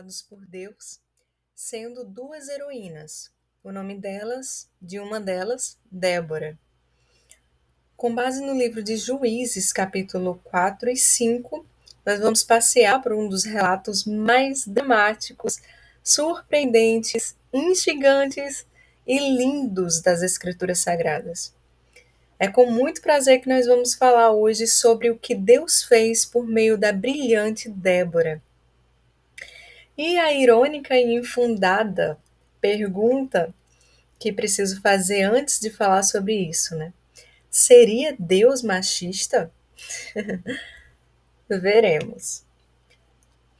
criados por Deus, sendo duas heroínas. O nome de uma delas, Débora. Com base no livro de Juízes, capítulo 4 e 5, nós vamos passear por um dos relatos mais dramáticos, surpreendentes, instigantes e lindos das Escrituras Sagradas. É com muito prazer que nós vamos falar hoje sobre o que Deus fez por meio da brilhante Débora. E a irônica e infundada pergunta que preciso fazer antes de falar sobre isso, né? Seria Deus machista? Veremos.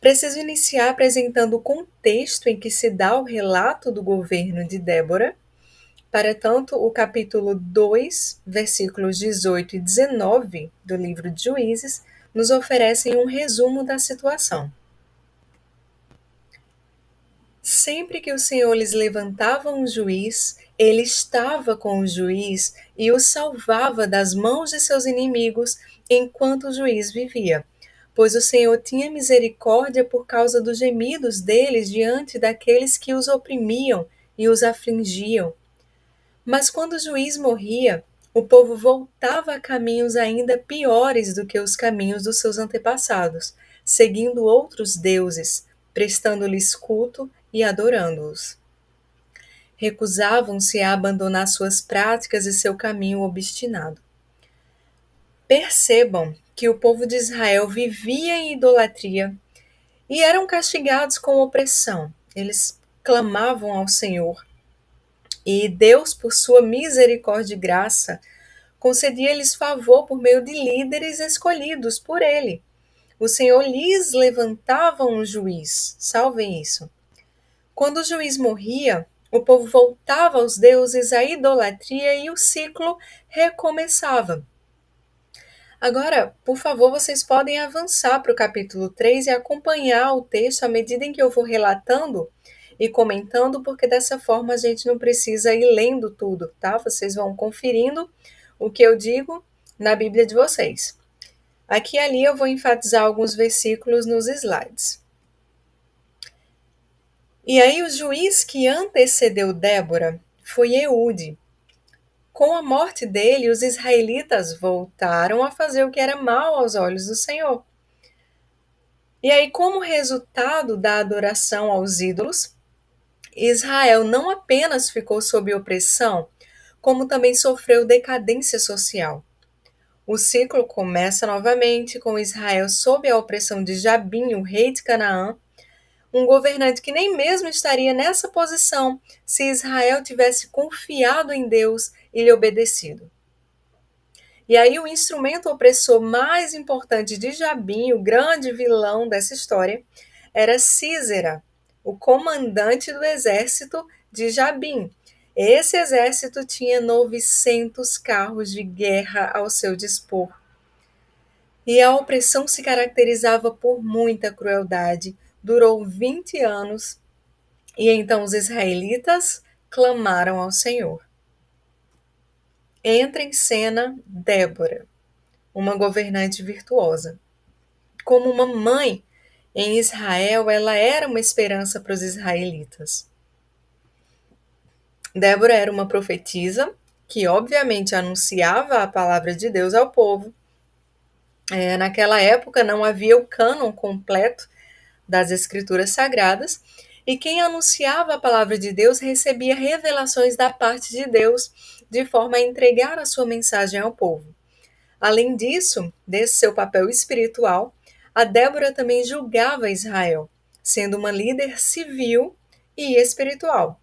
Preciso iniciar apresentando o contexto em que se dá o relato do governo de Débora. Para tanto, o capítulo 2, versículos 18 e 19 do livro de Juízes nos oferecem um resumo da situação. Sempre que o Senhor lhes levantava um juiz, ele estava com o juiz e o salvava das mãos de seus inimigos enquanto o juiz vivia, pois o Senhor tinha misericórdia por causa dos gemidos deles diante daqueles que os oprimiam e os afligiam. Mas quando o juiz morria, o povo voltava a caminhos ainda piores do que os caminhos dos seus antepassados, seguindo outros deuses, prestando-lhes culto e adorando-os. Recusavam-se a abandonar suas práticas e seu caminho obstinado. Percebam que o povo de Israel vivia em idolatria e eram castigados com opressão. Eles clamavam ao Senhor e Deus, por sua misericórdia e graça, concedia-lhes favor por meio de líderes escolhidos por ele. O Senhor lhes levantava um juiz. Salvem isso. Quando o juiz morria, o povo voltava aos deuses, à idolatria e o ciclo recomeçava. Agora, por favor, vocês podem avançar para o capítulo 3 e acompanhar o texto à medida em que eu vou relatando e comentando, porque dessa forma a gente não precisa ir lendo tudo, tá? Vocês vão conferindo o que eu digo na Bíblia de vocês. Aqui e ali eu vou enfatizar alguns versículos nos slides. E aí o juiz que antecedeu Débora foi Eude. Com a morte dele, os israelitas voltaram a fazer o que era mal aos olhos do Senhor. E aí, como resultado da adoração aos ídolos, Israel não apenas ficou sob opressão, como também sofreu decadência social. O ciclo começa novamente com Israel sob a opressão de Jabim, o rei de Canaã, um governante que nem mesmo estaria nessa posição se Israel tivesse confiado em Deus e lhe obedecido. E aí o instrumento opressor mais importante de Jabim, o grande vilão dessa história, era Sísera, o comandante do exército de Jabim. Esse exército tinha 900 carros de guerra ao seu dispor. E a opressão se caracterizava por muita crueldade. Durou 20 anos e então os israelitas clamaram ao Senhor. Entra em cena Débora, uma governante virtuosa. Como uma mãe em Israel, ela era uma esperança para os israelitas. Débora era uma profetisa que, obviamente, anunciava a palavra de Deus ao povo. Naquela época não havia o cânon completo das Escrituras Sagradas, e quem anunciava a palavra de Deus recebia revelações da parte de Deus, de forma a entregar a sua mensagem ao povo. Além disso, desse seu papel espiritual, a Débora também julgava Israel, sendo uma líder civil e espiritual,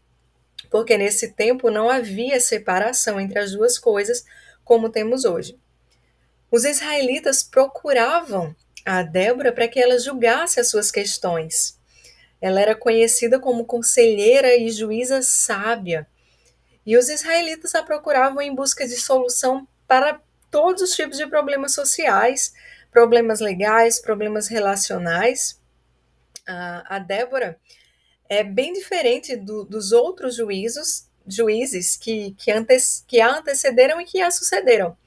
porque nesse tempo não havia separação entre as duas coisas como temos hoje. Os israelitas procuravam a Débora para que ela julgasse as suas questões. Ela era conhecida como conselheira e juíza sábia. E os israelitas a procuravam em busca de solução para todos os tipos de problemas sociais, problemas legais, problemas relacionais. A Débora é bem diferente dos outros juízes que a antecederam e que a sucederam.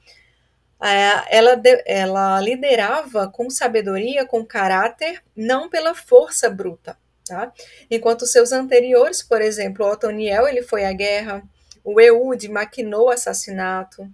Ela liderava com sabedoria, com caráter, não pela força bruta. tá? Enquanto seus anteriores, por exemplo, Otoniel, ele foi à guerra, o Eude maquinou o assassinato.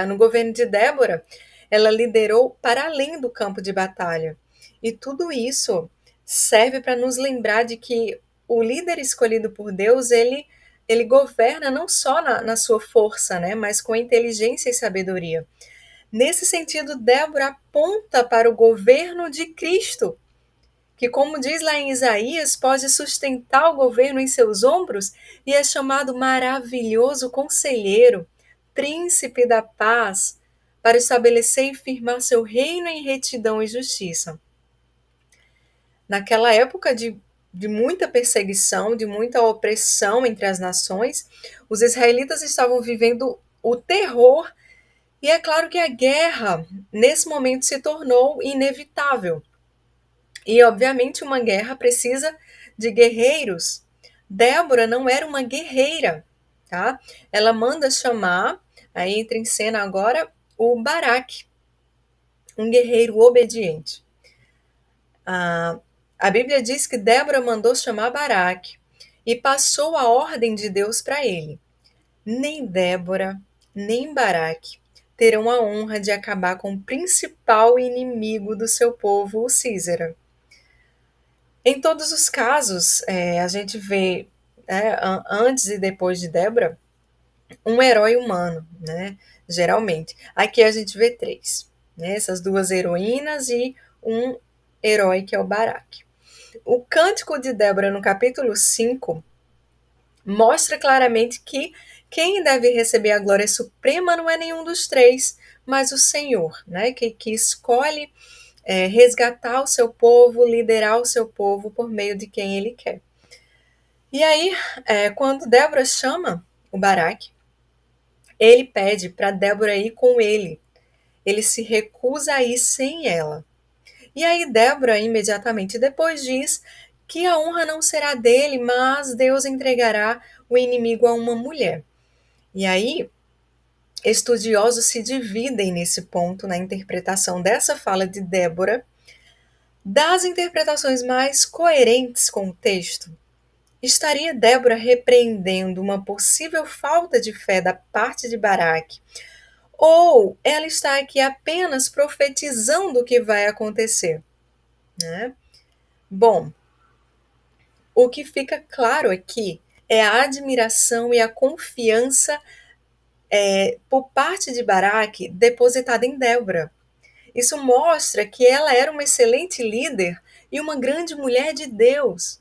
No governo de Débora, ela liderou para além do campo de batalha. E tudo isso serve para nos lembrar de que o líder escolhido por Deus, ele governa não só na sua força, né, mas com inteligência e sabedoria. Nesse sentido, Débora aponta para o governo de Cristo, que, como diz lá em Isaías, pode sustentar o governo em seus ombros e é chamado maravilhoso conselheiro, príncipe da paz, para estabelecer e firmar seu reino em retidão e justiça. Naquela época de muita perseguição, de muita opressão entre as nações, os israelitas estavam vivendo o terror, e é claro que a guerra, nesse momento, se tornou inevitável. E, obviamente, uma guerra precisa de guerreiros. Débora não era uma guerreira, tá? Ela manda chamar, aí entra em cena agora, o Baraque, um guerreiro obediente. A Bíblia diz que Débora mandou chamar Baraque e passou a ordem de Deus para ele. Nem Débora, nem Baraque terão a honra de acabar com o principal inimigo do seu povo, o Císera. Em todos os casos, a gente vê, né, antes e depois de Débora, um herói humano, né? Geralmente. Aqui a gente vê três, né? Essas duas heroínas e um herói que é o Baraque. O Cântico de Débora, no capítulo 5, mostra claramente que quem deve receber a glória suprema não é nenhum dos três, mas o Senhor, né? Que escolhe resgatar o seu povo, liderar o seu povo por meio de quem ele quer. E aí, quando Débora chama o Baraque, ele pede para Débora ir com ele. Ele se recusa a ir sem ela. E aí Débora imediatamente depois diz que a honra não será dele, mas Deus entregará o inimigo a uma mulher. E aí, estudiosos se dividem nesse ponto, na interpretação dessa fala de Débora. Das interpretações mais coerentes com o texto, estaria Débora repreendendo uma possível falta de fé da parte de Baraque, ou ela está aqui apenas profetizando o que vai acontecer, né? Bom, o que fica claro aqui é a admiração e a confiança por parte de Baraque depositada em Débora. Isso mostra que ela era uma excelente líder e uma grande mulher de Deus.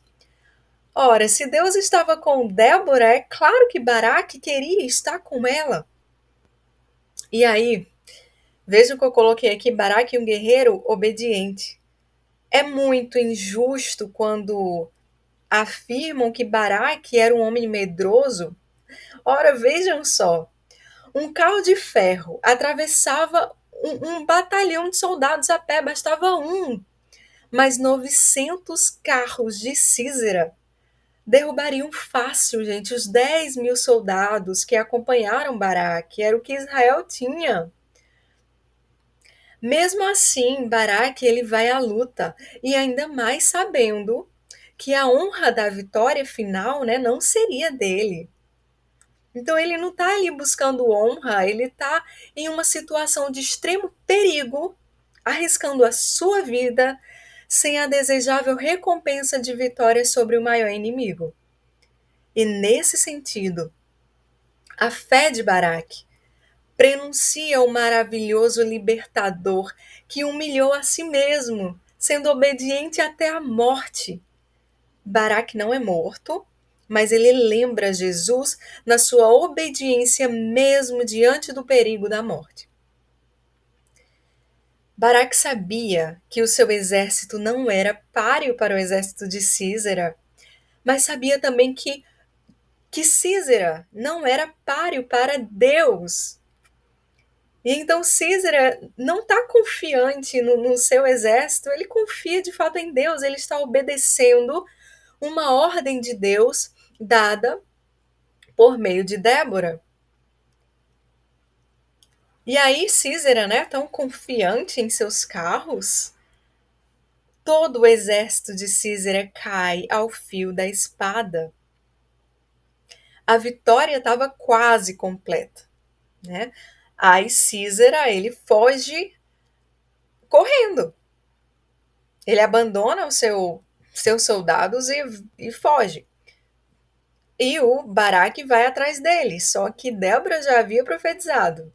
Ora, se Deus estava com Débora, é claro que Baraque queria estar com ela. E aí, veja o que eu coloquei aqui, Baraque, um guerreiro obediente. É muito injusto quando afirmam que Baraque era um homem medroso. Ora, vejam só, um carro de ferro atravessava um batalhão de soldados a pé, bastava um. Mas 900 carros de Císera derrubariam fácil, gente, os 10.000 soldados que acompanharam Baraque, era o que Israel tinha. Mesmo assim, Baraque ele vai à luta, e ainda mais sabendo que a honra da vitória final, né, não seria dele. Então ele não está ali buscando honra, ele está em uma situação de extremo perigo, arriscando a sua vida, sem a desejável recompensa de vitória sobre o maior inimigo. E nesse sentido, a fé de Baraque prenuncia o maravilhoso libertador que humilhou a si mesmo, sendo obediente até a morte. Baraque não é morto, mas ele lembra Jesus na sua obediência mesmo diante do perigo da morte. Baraque sabia que o seu exército não era páreo para o exército de Císera, mas sabia também que Císera não era páreo para Deus. E então Císera não está confiante no seu exército, ele confia de fato em Deus, ele está obedecendo uma ordem de Deus dada por meio de Débora. E aí Císera, né, tão confiante em seus carros, todo o exército de Císera cai ao fio da espada. A vitória estava quase completa, né? Aí Císera, ele foge correndo. Ele abandona seus soldados e foge. E o Baraque vai atrás dele, só que Débora já havia profetizado,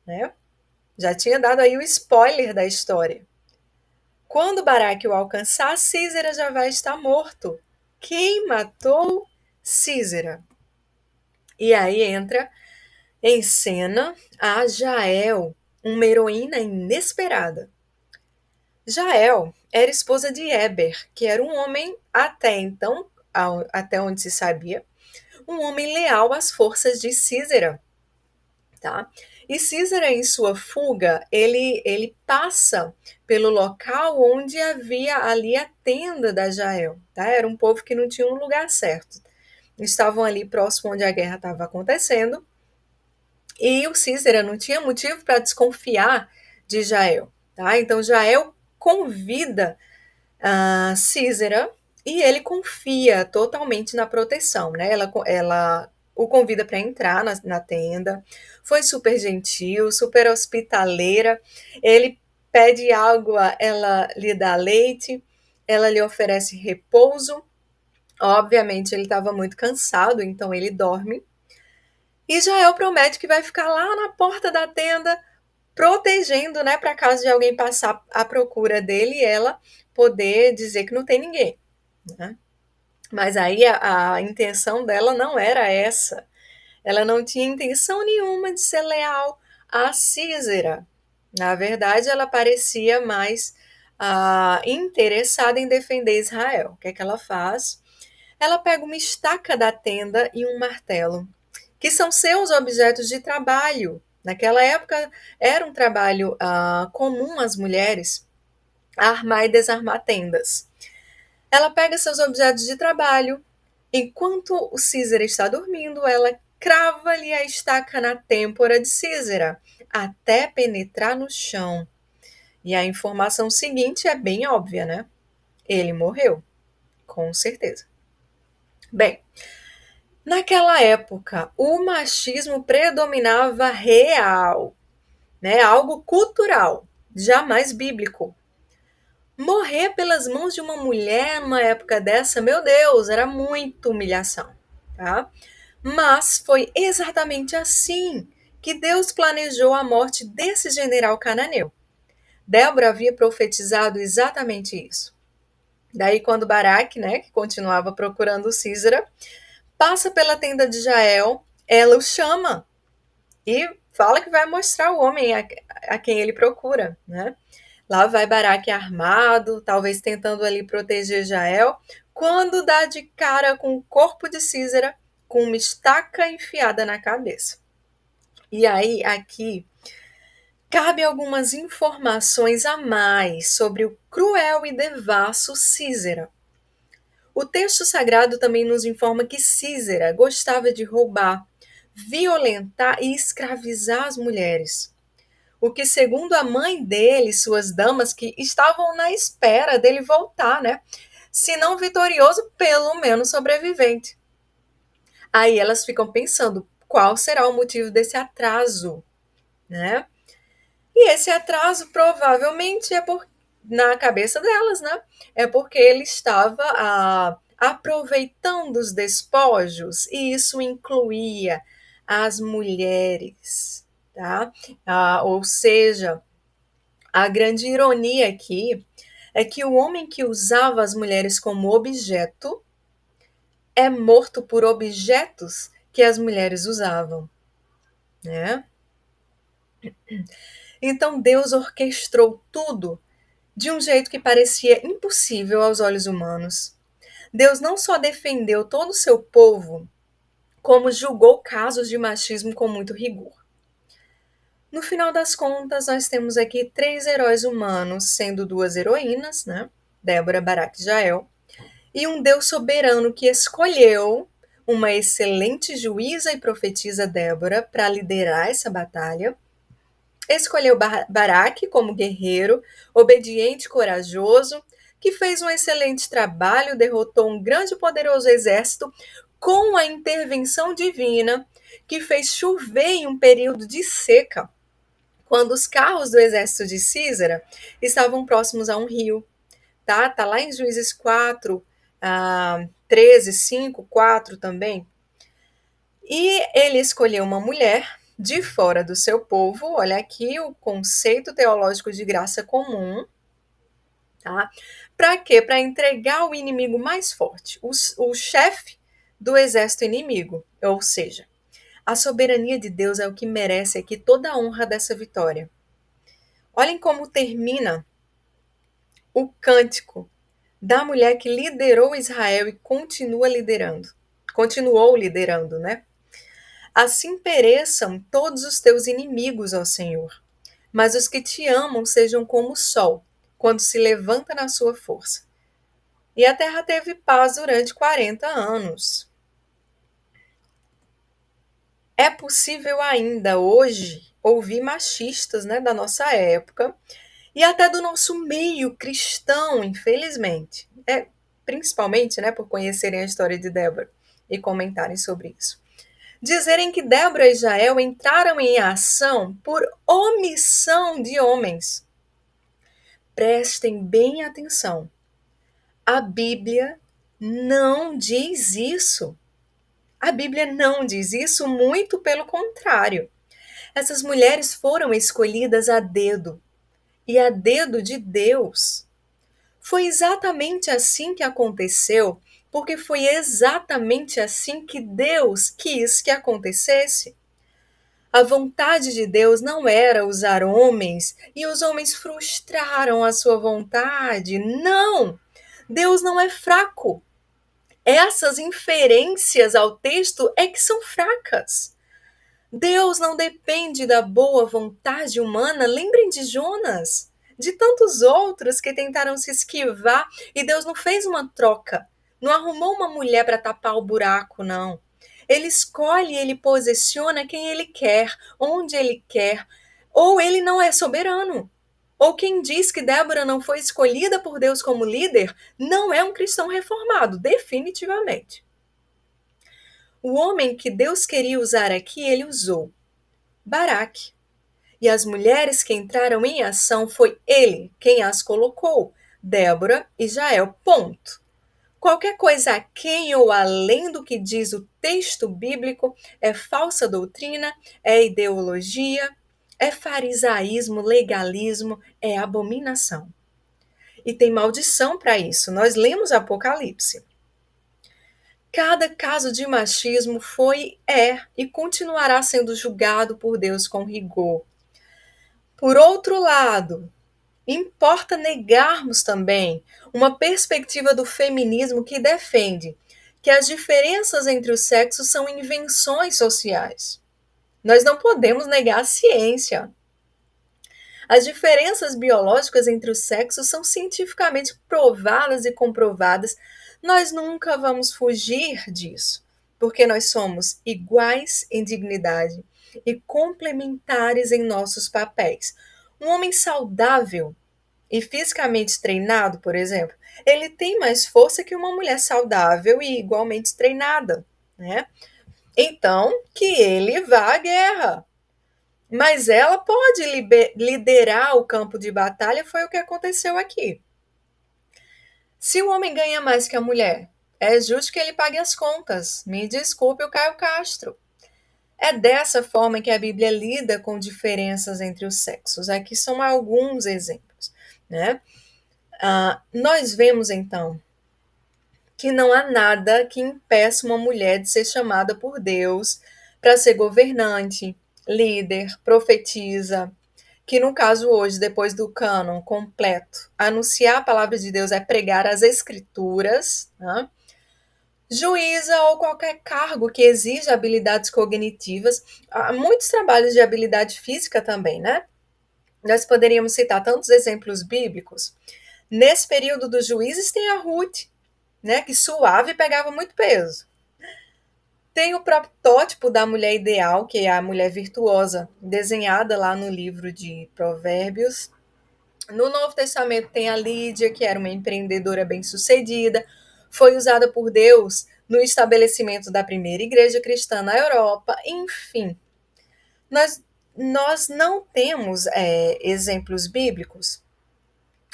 né? Já tinha dado aí o spoiler da história. Quando Baraque o alcançar, Císera já vai estar morto. Quem matou Císera? E aí entra em cena a Jael, uma heroína inesperada. Jael era esposa de Eber, que era um homem até então, até onde se sabia, um homem leal às forças de Císera, tá? E Císera, em sua fuga, ele passa pelo local onde havia ali a tenda da Jael, tá? Era um povo que não tinha um lugar certo. Estavam ali próximo onde a guerra estava acontecendo, e o Císera não tinha motivo para desconfiar de Jael, tá? Então Jael convida a Císera e ele confia totalmente na proteção, né? Ela o convida para entrar na tenda, foi super gentil, super hospitaleira. Ele pede água, ela lhe dá leite, ela lhe oferece repouso. Obviamente, ele estava muito cansado, então ele dorme. E Jael promete que vai ficar lá na porta da tenda, protegendo, né, para caso de alguém passar à procura dele e ela poder dizer que não tem ninguém, né? Mas aí a intenção dela não era essa. Ela não tinha intenção nenhuma de ser leal a Císera. Na verdade, ela parecia mais interessada em defender Israel. O que é que ela faz? Ela pega uma estaca da tenda e um martelo, que são seus objetos de trabalho. Naquela época era um trabalho comum às mulheres armar e desarmar tendas. Ela pega seus objetos de trabalho. Enquanto o Císera está dormindo, ela crava-lhe a estaca na têmpora de Císera, até penetrar no chão. E a informação seguinte é bem óbvia, né? Ele morreu, com certeza. Bem, naquela época, o machismo predominava real, né? Algo cultural, jamais bíblico. Morrer pelas mãos de uma mulher numa época dessa, meu Deus, era muita humilhação, tá? Mas foi exatamente assim que Deus planejou a morte desse general cananeu. Débora havia profetizado exatamente isso. Daí, quando Baraque, né, que continuava procurando Císera, passa pela tenda de Jael, ela o chama e fala que vai mostrar o homem a quem ele procura, né? Lá vai Baraque armado, talvez tentando ali proteger Jael, quando dá de cara com o corpo de Císera com uma estaca enfiada na cabeça. E aí, aqui, cabe algumas informações a mais sobre o cruel e devasso Císera. O texto sagrado também nos informa que Císera gostava de roubar, violentar e escravizar as mulheres. O que, segundo a mãe dele, suas damas que estavam na espera dele voltar, né? Se não vitorioso, pelo menos sobrevivente. Aí elas ficam pensando qual será o motivo desse atraso, né? E esse atraso provavelmente na cabeça delas, né? É porque ele estava aproveitando os despojos, e isso incluía as mulheres, tá? Ou seja, a grande ironia aqui é que o homem que usava as mulheres como objeto é morto por objetos que as mulheres usavam, né? Então Deus orquestrou tudo de um jeito que parecia impossível aos olhos humanos. Deus não só defendeu todo o seu povo, como julgou casos de machismo com muito rigor. No final das contas, nós temos aqui 3 heróis humanos, sendo 2 heroínas, né? Débora, Baraque e Jael, e um Deus soberano que escolheu uma excelente juíza e profetisa Débora para liderar essa batalha, Escolheu Baraque como guerreiro, obediente e corajoso, que fez um excelente trabalho, derrotou um grande e poderoso exército com a intervenção divina, que fez chover em um período de seca, quando os carros do exército de Císara estavam próximos a um rio. Tá lá em Juízes 4, 13, 5, 4 também. E ele escolheu uma mulher de fora do seu povo, olha aqui o conceito teológico de graça comum, tá? Para quê? Para entregar o inimigo mais forte, o chefe do exército inimigo, ou seja, a soberania de Deus é o que merece aqui toda a honra dessa vitória. Olhem como termina o cântico da mulher que liderou Israel e continuou liderando, né? Assim pereçam todos os teus inimigos, ó Senhor, mas os que te amam sejam como o sol, quando se levanta na sua força. E a terra teve paz durante 40 anos. É possível ainda hoje ouvir machistas, né, da nossa época e até do nosso meio cristão, infelizmente. Principalmente, né, por conhecerem a história de Débora e comentarem sobre isso. Dizerem que Débora e Jael entraram em ação por omissão de homens. Prestem bem atenção. A Bíblia não diz isso. A Bíblia não diz isso, muito pelo contrário. Essas mulheres foram escolhidas a dedo, e a dedo de Deus. Foi exatamente assim que aconteceu, porque foi exatamente assim que Deus quis que acontecesse. A vontade de Deus não era usar homens, e os homens frustraram a sua vontade. Não! Deus não é fraco. Essas inferências ao texto é que são fracas. Deus não depende da boa vontade humana. Lembrem de Jonas, de tantos outros que tentaram se esquivar e Deus não fez uma troca. Não arrumou uma mulher para tapar o buraco, não. Ele escolhe, ele posiciona quem ele quer, onde ele quer. Ou ele não é soberano. Ou quem diz que Débora não foi escolhida por Deus como líder não é um cristão reformado, definitivamente. O homem que Deus queria usar aqui, ele usou Baraque. E as mulheres que entraram em ação foi ele quem as colocou, Débora e Jael, ponto. Qualquer coisa aquém ou além do que diz o texto bíblico é falsa doutrina, é ideologia, é farisaísmo, legalismo, é abominação. E tem maldição para isso. Nós lemos Apocalipse. Cada caso de machismo foi, e continuará sendo julgado por Deus com rigor. Por outro lado, importa negarmos também uma perspectiva do feminismo que defende que as diferenças entre os sexos são invenções sociais. Nós não podemos negar a ciência. As diferenças biológicas entre os sexos são cientificamente provadas e comprovadas. Nós nunca vamos fugir disso, porque nós somos iguais em dignidade e complementares em nossos papéis. Um homem saudável e fisicamente treinado, por exemplo, ele tem mais força que uma mulher saudável e igualmente treinada, né? Então, que ele vá à guerra. Mas ela pode liderar o campo de batalha, foi o que aconteceu aqui. Se o homem ganha mais que a mulher, é justo que ele pague as contas. Me desculpe o Caio Castro. É dessa forma que a Bíblia lida com diferenças entre os sexos. Aqui são alguns exemplos, né? Nós vemos, então, que não há nada que impeça uma mulher de ser chamada por Deus para ser governante, líder, profetisa, que no caso hoje, depois do cânon completo, anunciar a palavra de Deus é pregar as escrituras, né? Juíza ou qualquer cargo que exija habilidades cognitivas. Há muitos trabalhos de habilidade física também, né? Nós poderíamos citar tantos exemplos bíblicos. Nesse período dos juízes tem a Ruth, né, que suava e pegava muito peso. Tem o protótipo da mulher ideal, que é a mulher virtuosa, desenhada lá no livro de Provérbios. No Novo Testamento tem a Lídia, que era uma empreendedora bem-sucedida, foi usada por Deus no estabelecimento da primeira igreja cristã na Europa. Enfim, nós não temos exemplos bíblicos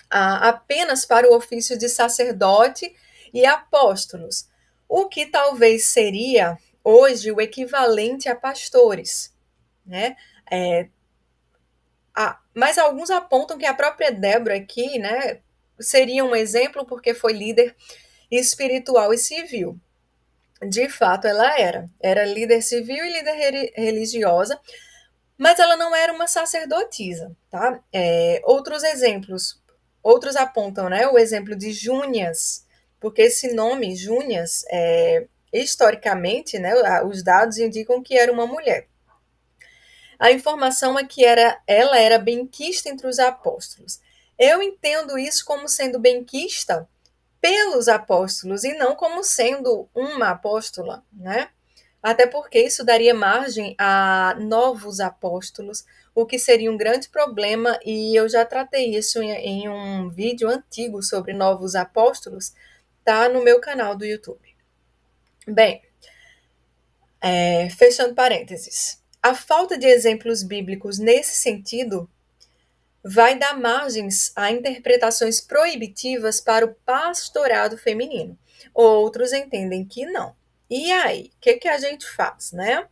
apenas para o ofício de sacerdote e apóstolos, o que talvez seria hoje o equivalente a pastores, né? Mas alguns apontam que a própria Débora aqui, né, seria um exemplo porque foi líder espiritual e civil. De fato, ela era líder civil e líder religiosa, mas ela não era uma sacerdotisa, tá? Outros exemplos, outros apontam, né, o exemplo de Júnias, porque esse nome, Júnias, historicamente, né, os dados indicam que era uma mulher. A informação é que ela era benquista entre os apóstolos. Eu entendo isso como sendo benquista pelos apóstolos e não como sendo uma apóstola, né? Até porque isso daria margem a novos apóstolos, o que seria um grande problema, e eu já tratei isso em um vídeo antigo sobre novos apóstolos, tá no meu canal do YouTube. Bem, fechando parênteses. A falta de exemplos bíblicos nesse sentido vai dar margens a interpretações proibitivas para o pastorado feminino. Outros entendem que não. E aí, o que a gente faz, né?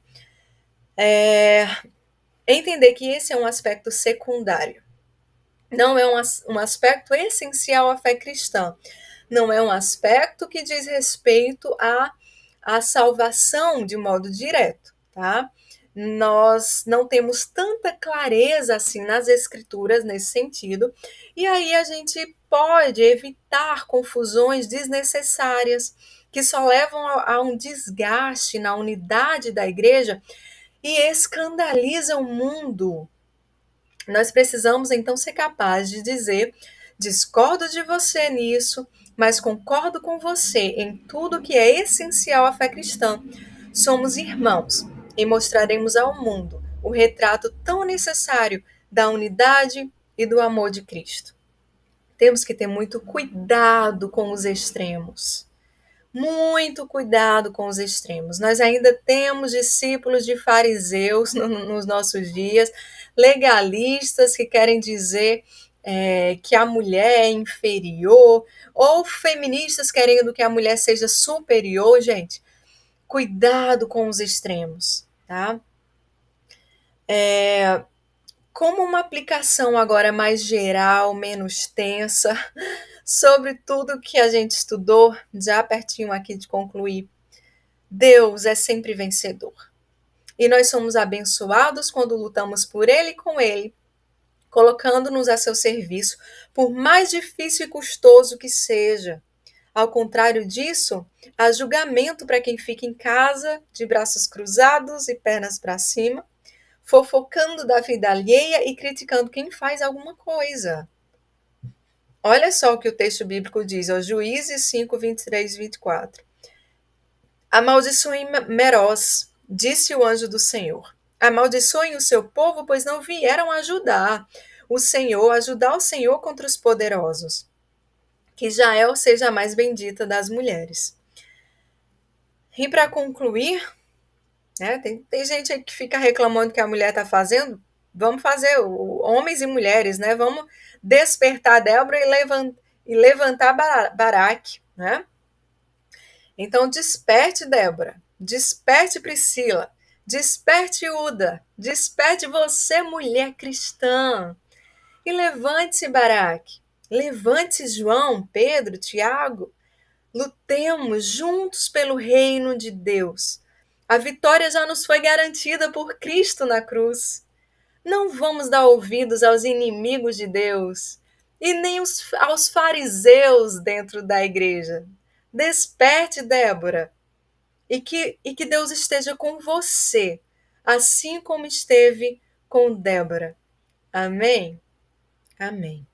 Entender que esse é um aspecto secundário. Não é um aspecto essencial à fé cristã. Não é um aspecto que diz respeito à salvação de modo direto, tá? Nós não temos tanta clareza assim nas escrituras nesse sentido, e aí a gente pode evitar confusões desnecessárias que só levam a um desgaste na unidade da igreja e escandalizam o mundo. Nós precisamos então ser capazes de dizer: discordo de você nisso, mas concordo com você em tudo que é essencial à fé cristã. Somos irmãos e mostraremos ao mundo o retrato tão necessário da unidade e do amor de Cristo. Temos que ter muito cuidado com os extremos. Muito cuidado com os extremos. Nós ainda temos discípulos de fariseus nos nossos dias, legalistas que querem dizer que a mulher é inferior, ou feministas querendo que a mulher seja superior. Gente, cuidado com os extremos, tá? Como uma aplicação agora mais geral, menos tensa, sobre tudo que a gente estudou, já pertinho aqui de concluir. Deus é sempre vencedor. E nós somos abençoados quando lutamos por Ele e com Ele, colocando-nos a seu serviço, por mais difícil e custoso que seja. Ao contrário disso, há julgamento para quem fica em casa, de braços cruzados e pernas para cima, fofocando da vida alheia e criticando quem faz alguma coisa. Olha só o que o texto bíblico diz, aos Juízes 5, 23 e 24. Amaldiçoem Merós, disse o anjo do Senhor. Amaldiçoem o seu povo, pois não vieram ajudar o Senhor contra os poderosos. Que Jael seja a mais bendita das mulheres. E para concluir, né, tem gente aí que fica reclamando que a mulher está fazendo. Vamos fazer, homens e mulheres, né? Vamos despertar Débora e levantar Baraque, né? Então, desperte, Débora, desperte, Priscila, desperte, Uda, desperte você, mulher cristã, e levante-se, Baraque, levante-se, João, Pedro, Tiago, lutemos juntos pelo reino de Deus. A vitória já nos foi garantida por Cristo na cruz. Não vamos dar ouvidos aos inimigos de Deus e nem aos fariseus dentro da igreja. Desperte, Débora, e que Deus esteja com você, assim como esteve com Débora. Amém? Amém.